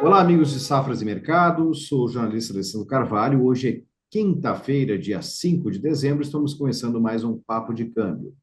Olá, amigos de Safras e Mercado. Sou o jornalista Alessandro Carvalho. Hoje é quinta-feira, dia 5 de dezembro. Estamos começando mais um Papo de Câmbio.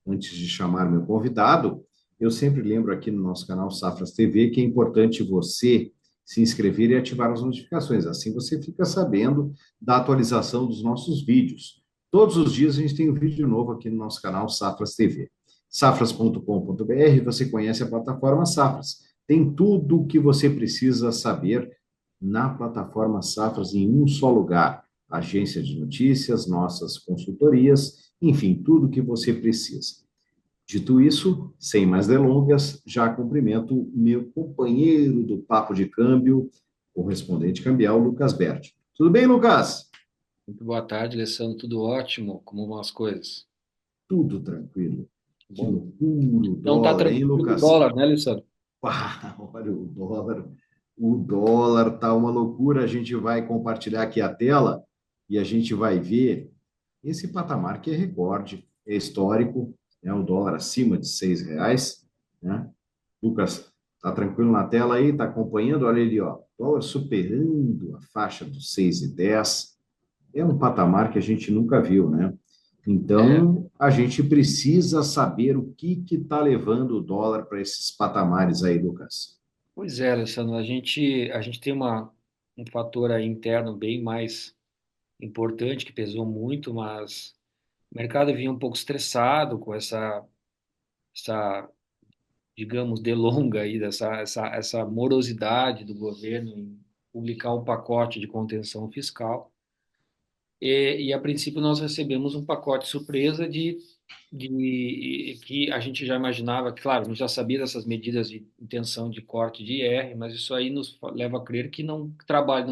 Antes de chamar meu convidado, eu sempre lembro aqui no nosso canal Safras TV que é importante você se inscrever e ativar as notificações. Assim você fica sabendo da atualização dos nossos vídeos. Todos os dias a gente tem um vídeo novo aqui no nosso canal Safras TV. Safras.com.br, você conhece a plataforma Safras. Tem tudo o que você precisa saber na plataforma Safras em um só lugar. Agência de notícias, nossas consultorias, enfim, tudo o que você precisa. Dito isso, sem mais delongas, já cumprimento meu companheiro do Papo de Câmbio, correspondente cambial, Lucas Berti. Tudo bem, Lucas? Muito boa tarde, Alessandro. Tudo ótimo? Como vão as coisas? Tudo tranquilo. Que Bom. loucura o Não está dólar, hein, tranquilo com o Lucas? dólar, né, Alessandro? Olha o dólar. O dólar tá uma loucura. A gente vai compartilhar aqui a tela e a gente vai ver esse patamar que é recorde, é histórico, né? O dólar acima de R$ 6, né? Lucas, tá tranquilo na tela aí? Tá acompanhando? Olha ali, ó, dólar superando a faixa dos 6,10. É um patamar que a gente nunca viu, né? É, Então, a gente precisa saber o que está levando o dólar para esses patamares aí, Lucas. pois é, Alessandro. A gente tem um fator aí interno bem mais importante que pesou muito, mas o mercado vinha um pouco estressado com essa, digamos, delonga aí essa morosidade do governo em publicar um pacote de contenção fiscal. E a princípio nós recebemos um pacote surpresa de que a gente já imaginava, claro, a gente já sabia dessas medidas de intenção de corte de IR, mas isso aí nos leva a crer que não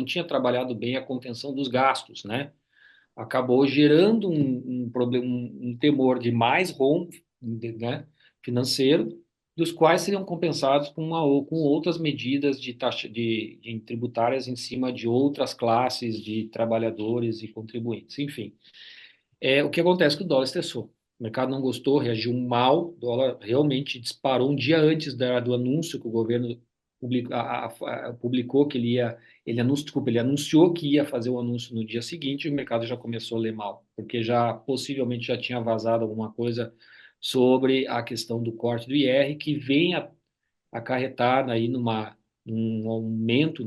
tinha trabalhado bem a contenção dos gastos, né? Acabou gerando um problema, um temor de mais rombo, né, financeiro, dos quais seriam compensados com outras medidas de taxa de tributárias em cima de outras classes de trabalhadores e contribuintes. Enfim, o que acontece é que o dólar estressou. O mercado não gostou, reagiu mal, o dólar realmente disparou um dia antes do anúncio que o governo publicou que ele anunciou que ia fazer o anúncio no dia seguinte e o mercado já começou a ler mal, porque já possivelmente já tinha vazado alguma coisa sobre a questão do corte do IR, que vem acarretar aí num aumento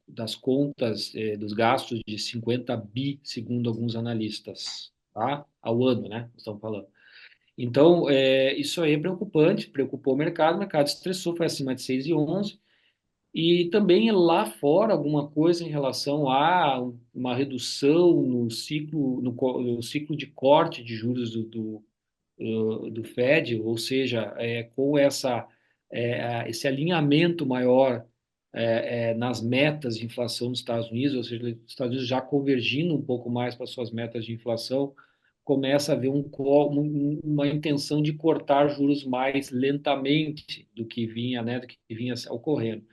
das contas, dos gastos de 50 bi, segundo alguns analistas, tá? Ao ano, né? Estamos falando. Então, isso aí é preocupante, preocupou o mercado estressou, foi acima de 6,11. E também lá fora alguma coisa em relação a uma redução no ciclo de corte de juros do Fed, ou seja, com esse alinhamento maior nas metas de inflação dos Estados Unidos, ou seja, os Estados Unidos já convergindo um pouco mais para suas metas de inflação, começa a haver uma intenção de cortar juros mais lentamente do que vinha, né, do que vinha ocorrendo.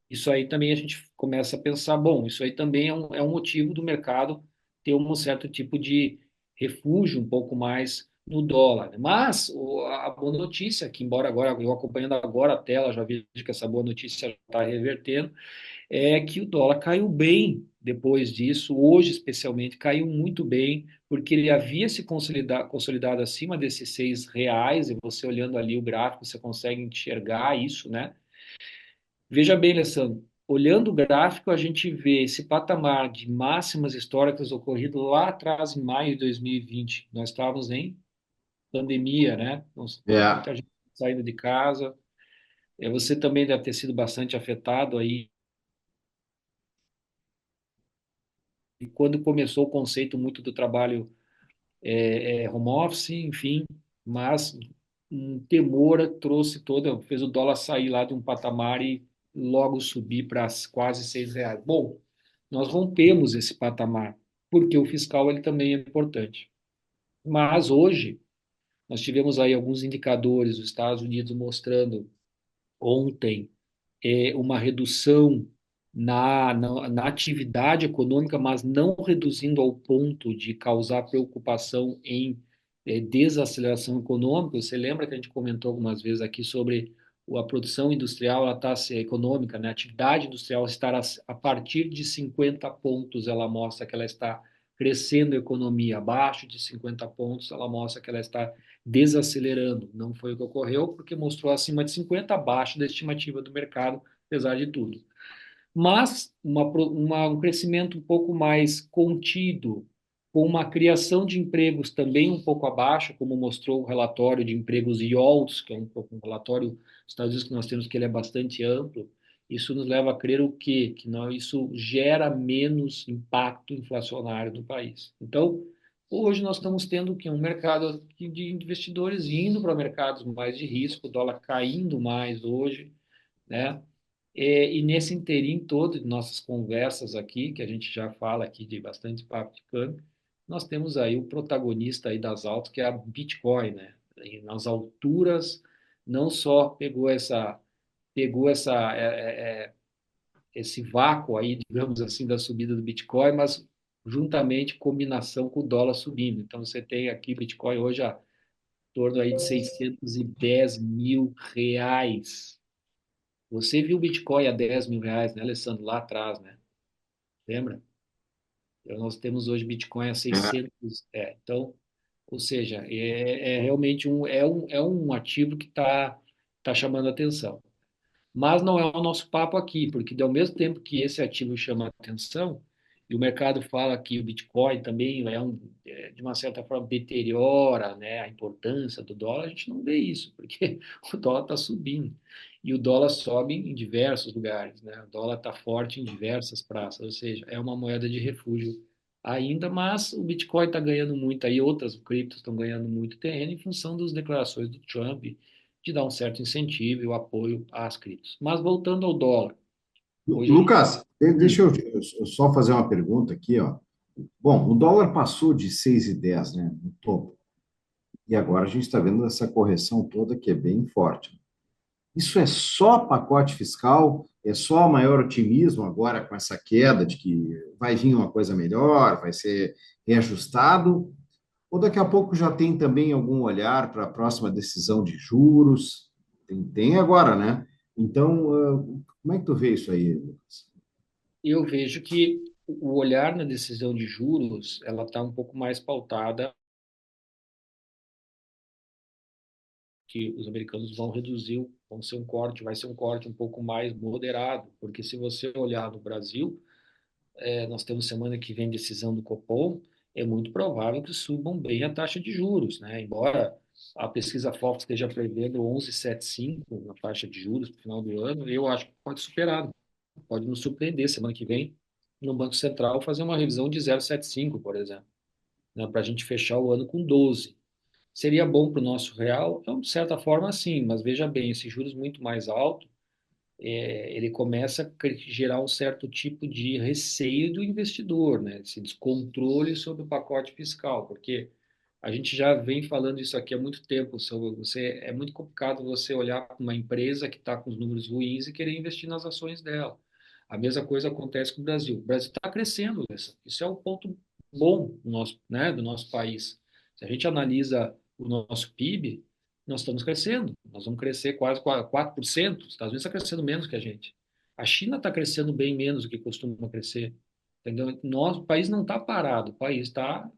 Isso aí também a gente começa a pensar, bom, isso aí também é um motivo do mercado ter um certo tipo de refúgio um pouco mais no dólar. Mas a boa notícia, que embora agora eu acompanhando agora a tela, já vejo que essa boa notícia está revertendo, é que o dólar caiu bem depois disso, hoje especialmente, caiu muito bem, porque ele havia se consolidado acima desses R$ 6, e você olhando ali o gráfico, você consegue enxergar isso, né? Veja bem, Alessandro, olhando o gráfico, a gente vê esse patamar de máximas históricas ocorrido lá atrás, em maio de 2020. Nós estávamos em pandemia, né? Então, É, muita gente saindo de casa. Você também deve ter sido bastante afetado aí. E quando começou o conceito muito do trabalho home office, enfim, mas um temor fez o dólar sair lá de um patamar e logo subir para quase R$ 6. Bom, nós rompemos esse patamar, porque o fiscal ele também é importante. Mas hoje nós tivemos aí alguns indicadores dos Estados Unidos mostrando ontem uma redução na atividade econômica, mas não reduzindo ao ponto de causar preocupação em desaceleração econômica. Você lembra que a gente comentou algumas vezes aqui sobre a produção industrial ela está econômica, né? A atividade industrial estar a partir de 50 pontos, ela mostra que ela está crescendo a economia. Abaixo de 50 pontos, ela mostra que ela está desacelerando. Não foi o que ocorreu, porque mostrou acima de 50, abaixo da estimativa do mercado, apesar de tudo. Mas um crescimento um pouco mais contido, com uma criação de empregos também um pouco abaixo, como mostrou o relatório de empregos YOLTS, que é um relatório dos Estados Unidos que nós temos, que ele é bastante amplo. Isso nos leva a crer o quê? Que não, isso gera menos impacto inflacionário no país. Então, hoje nós estamos tendo que um mercado de investidores indo para mercados mais de risco, o dólar caindo mais hoje, né? E nesse interim todo de nossas conversas aqui, que a gente já fala aqui de bastante papo de câmbio, nós temos aí o protagonista aí das altas, que é a Bitcoin, né? E nas alturas, não só pegou esse vácuo aí, digamos assim, da subida do Bitcoin, mas juntamente combinação com o dólar subindo. Então você tem aqui Bitcoin hoje a torno aí de 610 mil reais. Você viu o Bitcoin a 10 mil reais, né, Alessandro, lá atrás, né? Lembra? Então, nós temos hoje Bitcoin a 600. Então, ou seja, é realmente um ativo que tá chamando a atenção. Mas não é o nosso papo aqui, porque ao mesmo tempo que esse ativo chama a atenção, e o mercado fala que o Bitcoin também de uma certa forma, deteriora, né, a importância do dólar, a gente não vê isso, porque o dólar está subindo. E o dólar sobe em diversos lugares, né? O dólar está forte em diversas praças, ou seja, é uma moeda de refúgio ainda, mas o Bitcoin está ganhando muito aí, outras criptos estão ganhando muito terreno em função das declarações do Trump de dar um certo incentivo e o apoio às criptos. Mas voltando ao dólar, hoje a gente. Lucas, deixa eu só fazer uma pergunta aqui, ó. Bom, o dólar passou de 6,10, né, no topo, e agora a gente está vendo essa correção toda que é bem forte. Isso é só pacote fiscal? É só maior otimismo agora com essa queda de que vai vir uma coisa melhor, vai ser reajustado? Ou daqui a pouco já tem também algum olhar para a próxima decisão de juros? Tem agora, né? Então, como é que tu vê isso aí, Lucas? Eu vejo que o olhar na decisão de juros, ela está um pouco mais pautada que os americanos vão reduzir, vai ser um corte um pouco mais moderado, porque se você olhar no Brasil, nós temos semana que vem decisão do Copom, é muito provável que subam bem a taxa de juros, né? Embora a pesquisa Focus esteja prevendo 11,75 na taxa de juros no final do ano, eu acho que pode superar, pode nos surpreender semana que vem no Banco Central fazer uma revisão de 0,75, por exemplo, né? Para a gente fechar o ano com 12. Seria bom para o nosso real? Então, de certa forma, sim, mas veja bem, esses juros muito mais altos ele começa a gerar um certo tipo de receio do investidor, né? Esse descontrole sobre o pacote fiscal, porque a gente já vem falando isso aqui há muito tempo. É muito complicado você olhar para uma empresa que está com os números ruins e querer investir nas ações dela. A mesma coisa acontece com o Brasil. O Brasil está crescendo, isso é um ponto bom do né, do nosso país. Se a gente analisa o nosso PIB, nós estamos crescendo. Nós vamos crescer quase 4%. Os Estados Unidos está crescendo menos que a gente. A China está crescendo bem menos do que costuma crescer. Entendeu? Nosso país não está parado, o país tá,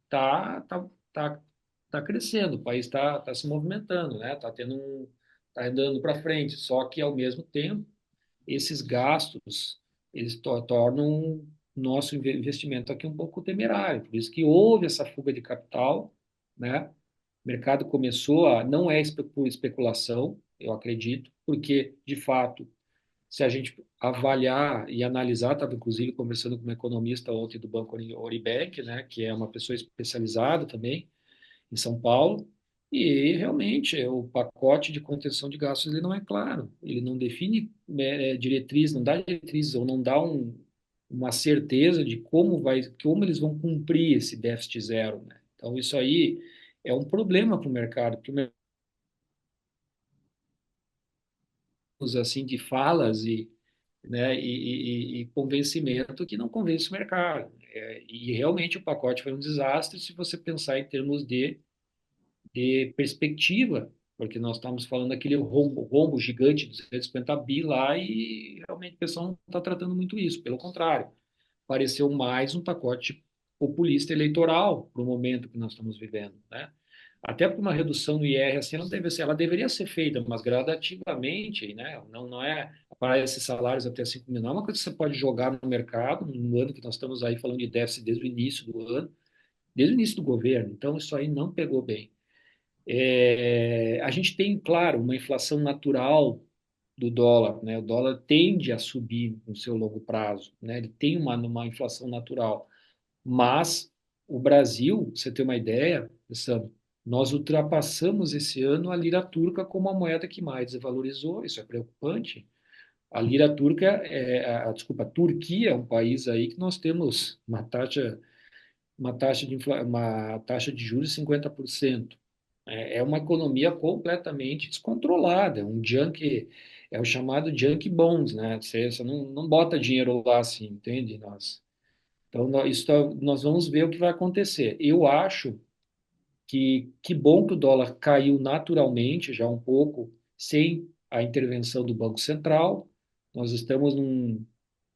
tá, tá, tá crescendo, o país está se movimentando, né? Tá andando para frente. Só que ao mesmo tempo, esses gastos eles tornam nosso investimento aqui um pouco temerário. Por isso que houve essa fuga de capital, né? O mercado começou a não é por especulação, eu acredito, porque de fato se a gente avaliar e analisar, estava inclusive conversando com uma economista ontem do Banco Oribank, né, que é uma pessoa especializada também em São Paulo, e realmente o pacote de contenção de gastos ele não é claro, ele não define diretriz, não dá diretrizes ou não dá uma certeza de como eles vão cumprir esse déficit zero, né? Então isso aí é um problema para o mercado, porque assim de falas né, e convencimento que não convence o mercado. E realmente o pacote foi um desastre se você pensar em termos de perspectiva porque nós estamos falando daquele rombo gigante de 250 bi lá e realmente o pessoal não está tratando muito isso, pelo contrário, pareceu mais um pacote populista eleitoral para o momento que nós estamos vivendo, né? Até porque uma redução no IR assim, ela deveria ser feita, mas gradativamente, né? Não é para esses salários até 5 mil, não é uma coisa que você pode jogar no mercado, no ano que nós estamos aí falando de déficit desde o início do ano, desde o início do governo, então isso aí não pegou bem. A gente tem, claro, uma inflação natural do dólar, né? O dólar tende a subir no seu longo prazo, né? Ele tem uma inflação natural, mas o Brasil, você tem uma ideia, Sam, nós ultrapassamos esse ano a lira turca como a moeda que mais desvalorizou, isso é preocupante. A lira turca, desculpa, a Turquia é um país aí que nós temos uma taxa de juros de 50%. É uma economia completamente descontrolada, é o chamado junk bonds, né? Você não bota dinheiro lá assim, entende? Então, nós vamos ver o que vai acontecer. Eu acho que bom que o dólar caiu naturalmente, já um pouco, sem a intervenção do Banco Central. Nós estamos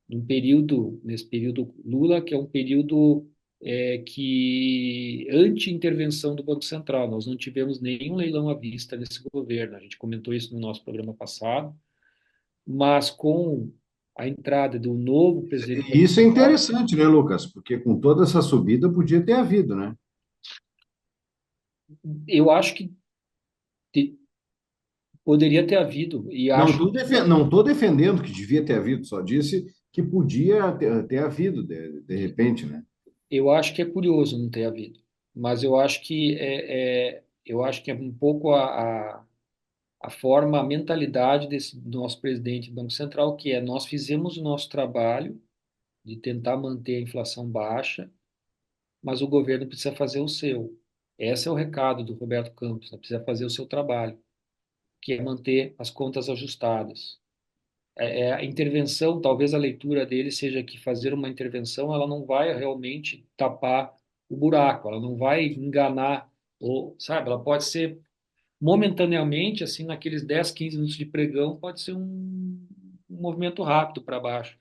nesse período Lula, que é um período que anti-intervenção do Banco Central. Nós não tivemos nenhum leilão à vista nesse governo. A gente comentou isso no nosso programa passado, mas com a entrada do novo presidente do E Banco isso é Central, interessante, né, Lucas? Porque com toda essa subida podia ter havido, né? eu acho que te- poderia ter havido, e acho Não estou defendendo que devia ter havido, só disse que podia ter havido, de repente, né? eu acho que é curioso não ter havido, mas eu acho que é um pouco a forma, a mentalidade desse nosso presidente do Banco Central, que é nós fizemos o nosso trabalho de tentar manter a inflação baixa, mas o governo precisa fazer o seu. Esse é o recado do Roberto Campos, né? Precisa fazer o seu trabalho, que é manter as contas ajustadas. A intervenção, talvez a leitura dele seja que fazer uma intervenção, ela não vai realmente tapar o buraco, ela não vai enganar, ou, sabe, ela pode ser momentaneamente, assim, naqueles 10, 15 minutos de pregão, pode ser um movimento rápido para baixo.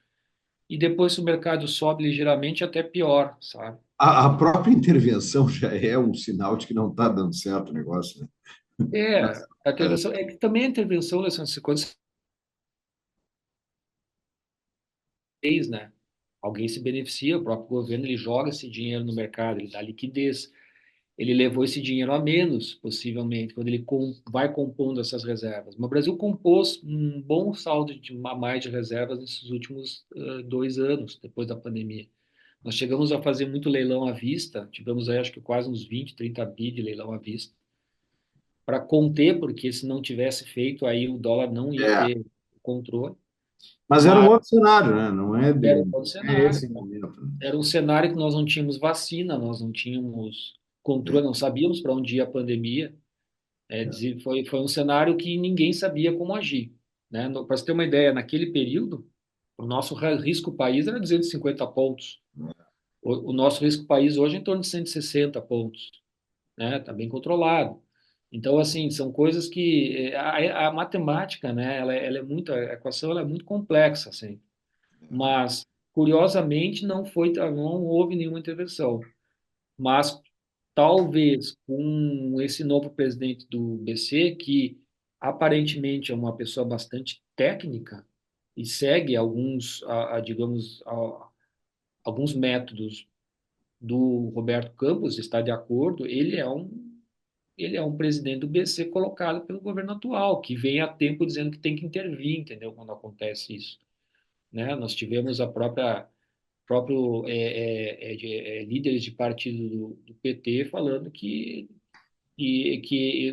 E depois, se o mercado sobe ligeiramente, até pior, sabe? A própria intervenção já é um sinal de que não está dando certo o negócio, né? A intervenção, é que também a intervenção, Alessandro, quando você fez, né? Alguém se beneficia, o próprio governo, ele joga esse dinheiro no mercado, ele dá liquidez. Ele levou esse dinheiro a menos, possivelmente, quando ele vai compondo essas reservas. Mas o Brasil compôs um bom saldo a mais de reservas nesses últimos 2 anos, depois da pandemia. Nós chegamos a fazer muito leilão à vista, tivemos aí acho que quase uns 20, 30 bi de leilão à vista, para conter, porque se não tivesse feito, aí o dólar não ia É, ter controle, mas era um mas outro cenário, né? Não é, era um outro não é cenário. esse momento, né? Era um cenário que nós não tínhamos vacina, nós não tínhamos controle, não sabíamos para onde ia a pandemia. Foi um cenário que ninguém sabia como agir, né? Para você ter uma ideia, naquele período, o nosso risco país era 250 pontos. O nosso risco país hoje é em torno de 160 pontos, né? Está bem controlado. Então, assim, são coisas que a matemática, né? Ela é muito, a equação ela é muito complexa, assim. Mas curiosamente não houve nenhuma intervenção. Mas talvez com esse novo presidente do BC, que aparentemente é uma pessoa bastante técnica e segue digamos, alguns métodos do Roberto Campos, está de acordo, ele é um presidente do BC colocado pelo governo atual, que vem há tempo dizendo que tem que intervir, entendeu? Quando acontece isso, né? Nós tivemos a próprio líderes de partido do PT falando que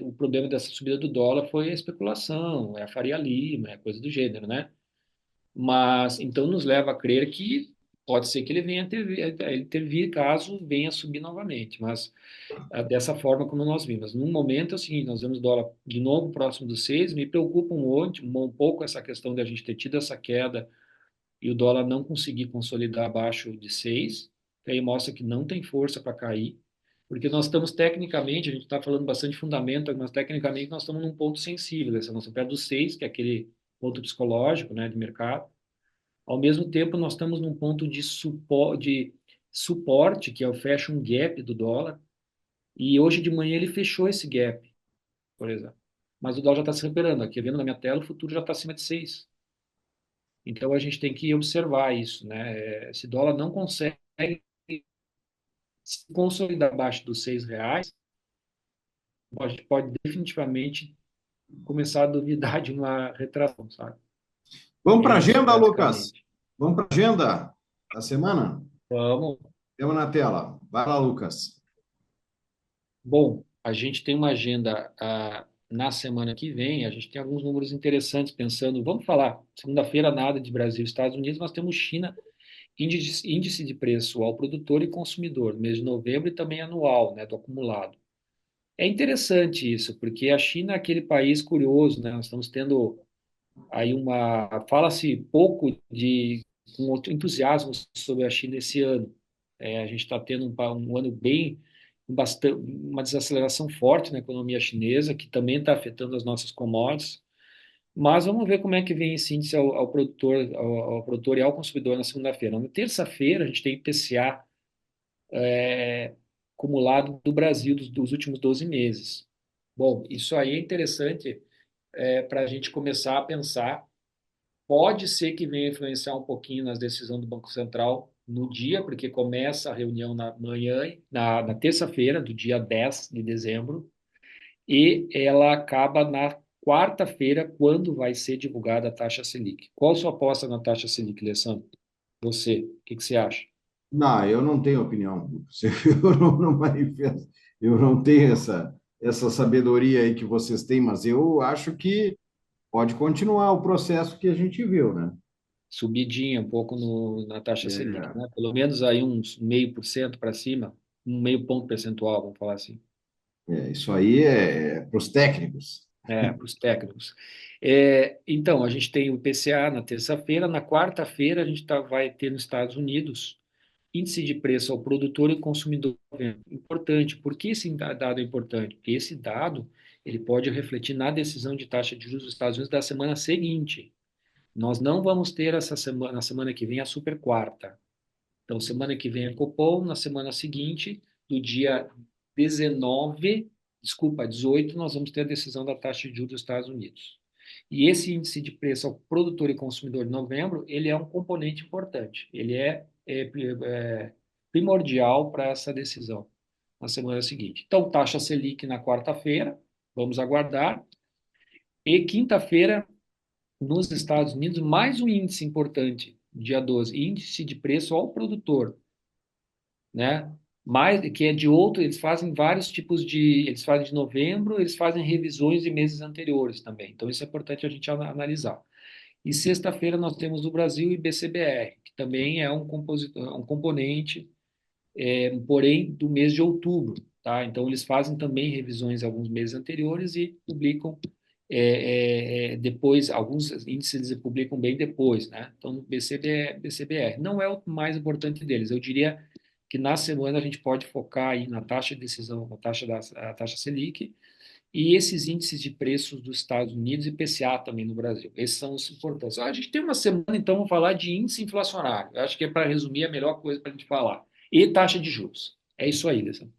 o problema dessa subida do dólar foi a especulação, é a Faria Lima, é coisa do gênero, né? Mas então nos leva a crer que pode ser que ele venha a intervir caso venha a subir novamente, mas dessa forma como nós vimos. No momento é o seguinte, nós vemos dólar de novo próximo dos 6, me preocupa um pouco essa questão de a gente ter tido essa queda e o dólar não conseguir consolidar abaixo de 6, que aí mostra que não tem força para cair. Porque nós estamos tecnicamente, a gente está falando bastante de fundamento, mas tecnicamente nós estamos num ponto sensível, nós estamos perto dos 6, que é aquele ponto psicológico, né, de mercado. Ao mesmo tempo, nós estamos num ponto de suporte, que é o fashion gap do dólar, e hoje de manhã ele fechou esse gap, por exemplo. Mas o dólar já está se recuperando. Aqui, vendo na minha tela, o futuro já está acima de 6. Então, a gente tem que observar isso, né? Se o dólar não consegue se consolidar abaixo dos R$ 6, a gente pode definitivamente começar a duvidar de uma retração, sabe? Vamos É para a isso, agenda, Lucas? basicamente. Vamos para a agenda da semana? Vamos. Temos na tela. Vai lá, Lucas. Bom, a gente tem uma agenda na semana que vem, a gente tem alguns números interessantes pensando, vamos falar, segunda-feira nada de Brasil e Estados Unidos, nós temos China, índice de preço ao produtor e consumidor, mês de novembro e também anual, né, do acumulado. É interessante isso, porque a China é aquele país curioso, né, nós estamos tendo aí fala-se pouco com outro entusiasmo sobre a China esse ano. A gente está tendo um ano bem, uma desaceleração forte na economia chinesa, que também está afetando as nossas commodities. Mas vamos ver como é que vem esse índice ao produtor e ao consumidor na segunda-feira. Na terça-feira, a gente tem IPCA acumulado do Brasil dos últimos 12 meses. Bom, isso aí é interessante para a gente começar a pensar. Pode ser que venha influenciar um pouquinho nas decisões do Banco Central no dia, porque começa a reunião na manhã, na terça-feira, do dia 10 de dezembro, e ela acaba na quarta-feira, quando vai ser divulgada a taxa Selic. Qual a sua aposta na taxa Selic, Alessandro? Você, o que você acha? Não, eu não tenho opinião, Lucas. Eu não manifesto, eu não tenho essa sabedoria aí que vocês têm, mas eu acho que pode continuar o processo que a gente viu, né? Subidinha um pouco na taxa Selic, É, né? Pelo menos aí uns 0,5% para cima, um meio ponto percentual, vamos falar assim. isso aí é para os técnicos. Para os técnicos. Então, a gente tem o PCA na terça-feira, na quarta-feira a gente vai ter nos Estados Unidos índice de preço ao produtor e consumidor. Importante. Por que esse dado é importante? Porque esse dado ele pode refletir na decisão de taxa de juros dos Estados Unidos da semana seguinte. Nós não vamos ter essa semana, na semana que vem, a super quarta. Então, semana que vem é Copom, na semana seguinte, do dia 19, desculpa, 18, nós vamos ter a decisão da taxa de juros dos Estados Unidos. E esse índice de preço ao produtor e consumidor de novembro, ele é um componente importante. Ele é primordial para essa decisão na semana seguinte. Então, taxa Selic na quarta-feira, vamos aguardar. E quinta-feira, nos Estados Unidos, mais um índice importante, dia 12, índice de preço ao produtor, né? Mais que é de outro, eles fazem vários tipos eles fazem de novembro, eles fazem revisões de meses anteriores também. Então isso é importante a gente analisar. E sexta-feira nós temos o Brasil e BCBR, que também é um componente, porém do mês de outubro, tá? Então eles fazem também revisões alguns meses anteriores e publicam depois, alguns índices eles publicam bem depois, né? Então, BCBR não é o mais importante deles. Eu diria que na semana a gente pode focar aí na taxa de decisão, a taxa Selic e esses índices de preços dos Estados Unidos e PCA também no Brasil. Esses são os importantes. A gente tem uma semana, então, vamos falar de índice inflacionário. Eu acho que é para resumir a melhor coisa para a gente falar. E taxa de juros. É isso aí, Alessandro.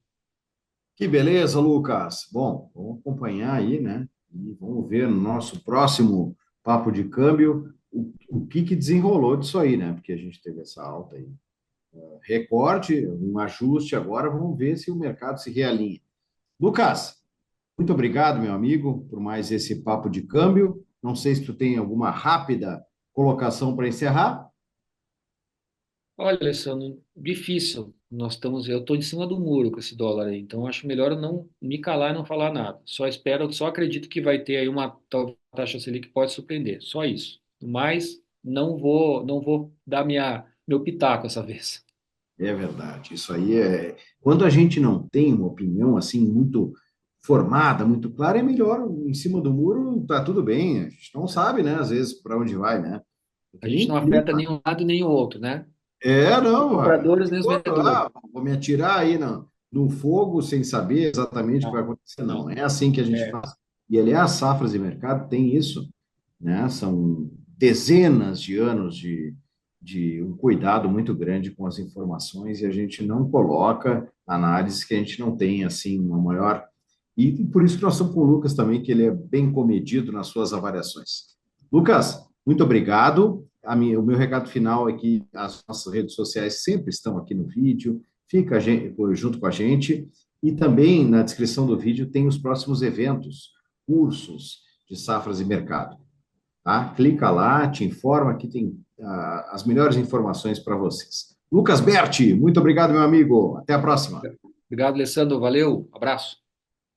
Que beleza, Lucas. Bom, vamos acompanhar aí, né? E vamos ver no nosso próximo papo de câmbio o que desenrolou disso aí, né? Porque a gente teve essa alta aí, recorte, um ajuste agora, vamos ver se o mercado se realinha. Lucas, muito obrigado, meu amigo, por mais esse papo de câmbio. Não sei se tu tem alguma rápida colocação para encerrar. Olha, Alessandro, difícil. Eu estou em cima do muro com esse dólar aí, então acho melhor eu não me calar e não falar nada. Só acredito que vai ter aí uma taxa Selic que pode surpreender. Só isso. Mas não vou dar meu pitaco essa vez. É verdade, isso aí é. Quando a gente não tem uma opinião assim muito formada, muito clara, é melhor em cima do muro, tá tudo bem. A gente não sabe, né, às vezes, para onde vai, né? É A que gente nem não afeta nenhum lado nem o outro, né? Os não, compradores nem os outro, vendedores. vou me atirar aí, não. no fogo sem saber exatamente o que vai Não, acontecer, não. É assim que a gente é, faz. E, aliás, safras de mercado tem isso, né? São dezenas de anos de um cuidado muito grande com as informações e a gente não coloca análises que a gente não tem, assim, uma maior... E por isso que nós estamos com o Lucas também, que ele é bem comedido nas suas avaliações. Lucas, muito obrigado. O meu recado final é que as nossas redes sociais sempre estão aqui no vídeo, fica junto com a gente. E também na descrição do vídeo tem os próximos eventos, cursos de safras e mercado. Tá? Clica lá, te informa que tem as melhores informações para vocês. Lucas Berti, muito obrigado, meu amigo. Até a próxima. obrigado, Alessandro. Valeu, abraço.